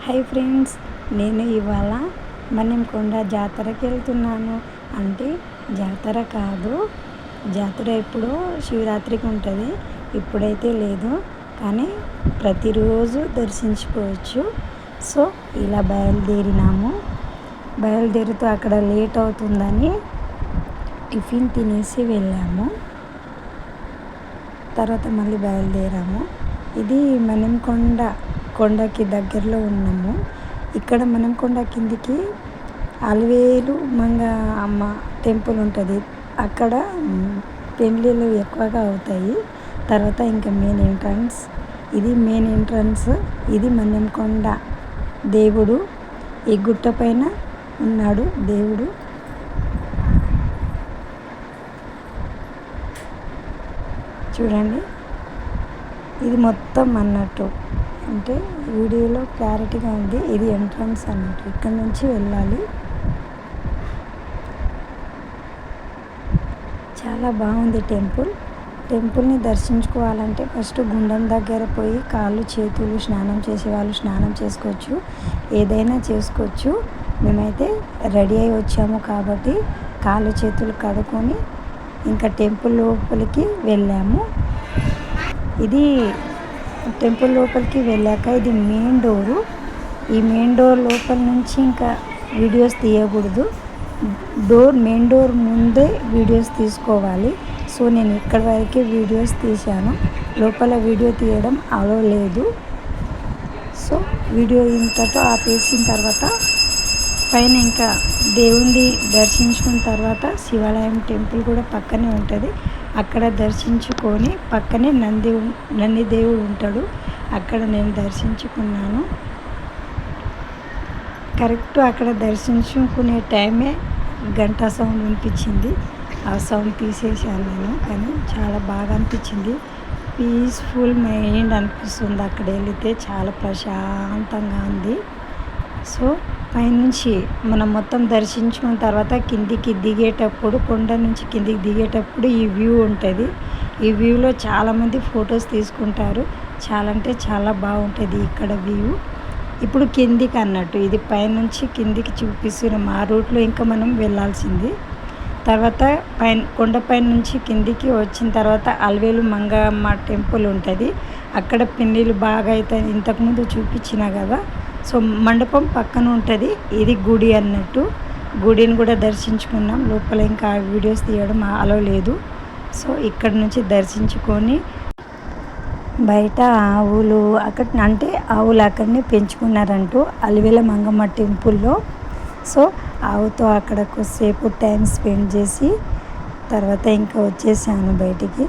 Hi friends, నేను ఇవాళ మన్నెంకొండ జాతరకి వెళ్తున్నాను. అంటే జాతర కాదు, జాతర ఎప్పుడో శివరాత్రికి ఉంటుంది, ఇప్పుడైతే లేదు. కానీ ప్రతిరోజు దర్శించుకోవచ్చు. సో ఇలా బయలుదేరుతూ అక్కడ లేట్ అవుతుందని టిఫిన్ తినేసి వెళ్ళాము. తర్వాత మళ్ళీ బయలుదేరాము. ఇది కొండకి దగ్గరలో ఉన్నాము. ఇక్కడ మన్నెంకొండ కిందికి అలివేలు మంగ అమ్మ టెంపుల్ ఉంటుంది. అక్కడ పెళ్ళిళ్ళు ఎక్కువగా అవుతాయి. తర్వాత ఇంకా మెయిన్ ఎంట్రన్స్, ఇది మన్నెంకొండ దేవుడు. ఈ గుట్ట పైన ఉన్నాడు దేవుడు. చూడండి, ఇది మొత్తం అన్నట్టు, అంటే వీడియోలో క్లారిటీగా ఉంది. ఇది ఎంట్రన్స్ అన్నట్టు, ఇక్కడ నుంచి వెళ్ళాలి. చాలా బాగుంది టెంపుల్ని దర్శించుకోవాలంటే ఫస్ట్ గుండం దగ్గర పోయి కాళ్ళు చేతులు స్నానం చేసే వాళ్ళు స్నానం చేసుకోవచ్చు, ఏదైనా చేసుకోవచ్చు. మేమైతే రెడీ అయి వచ్చాము కాబట్టి కాళ్ళు చేతులు కడుక్కొని ఇంకా టెంపుల్ లోపలికి వెళ్ళాము. ఇది టెంపుల్ లోపలికి వెళ్ళాక ఇది మెయిన్ డోరు. ఈ మెయిన్ డోర్ లోపల నుంచి ఇంకా వీడియోస్ తీయకూడదు. మెయిన్ డోర్ ముందే వీడియోస్ తీసుకోవాలి. సో నేను ఇక్కడ వరకే వీడియోస్ తీశాను, లోపల వీడియో తీయడం అలో లేదు. సో వీడియో ఇంతతో ఆపేసిన తర్వాత పైన ఇంకా దేవుణ్ణి దర్శించుకున్న తర్వాత శివాలయం టెంపుల్ కూడా పక్కనే ఉంటుంది. అక్కడ దర్శించుకొని పక్కనే నంది దేవుడు ఉంటాడు, అక్కడ నేను దర్శించుకున్నాను. కరెక్ట్ అక్కడ దర్శించుకునే టైమే గంట సౌండ్ వినిపించింది. ఆ సౌండ్ తీసేసాను నేను, కానీ చాలా బాగా అనిపించింది. పీస్ఫుల్ మైండ్ అనిపిస్తుంది అక్కడ వెళితే, చాలా ప్రశాంతంగా ఉంది. సో పైనుంచి మనం మొత్తం దర్శించుకున్న తర్వాత కిందికి దిగేటప్పుడు, కొండ నుంచి కిందికి దిగేటప్పుడు ఈ వ్యూ ఉంటుంది. ఈ వ్యూలో చాలామంది ఫొటోస్ తీసుకుంటారు. చాలా అంటే చాలా బాగుంటుంది ఇక్కడ వ్యూ. ఇప్పుడు కిందికి అన్నట్టు, ఇది పైనుంచి కిందికి చూపిస్తున్నాం. ఆ రూట్లో ఇంకా మనం వెళ్ళాల్సింది. తర్వాత కొండపైన నుంచి కిందికి వచ్చిన తర్వాత అలివేలు మంగమ్మ టెంపుల్ ఉంటుంది. అక్కడ పెళ్ళిళ్ళు బాగా అవుతాయి, ఇంతకుముందు చూపించిన కదా. సో మండపం పక్కన ఉంటుంది, ఇది గుడి అన్నట్టు. గుడిని కూడా దర్శించుకున్నాం. లోపల ఇంకా వీడియోస్ తీయడం అలో లేదు. సో ఇక్కడ నుంచి దర్శించుకొని బయట ఆవులు అక్కడనే పెంచుకున్నారంటూ అలివేల మంగమ్మ టెంపుల్లో. సో ఆవుతో అక్కడ కొద్దిసేపు టైం స్పెండ్ చేసి తర్వాత ఇంకా వచ్చేసాను బయటికి.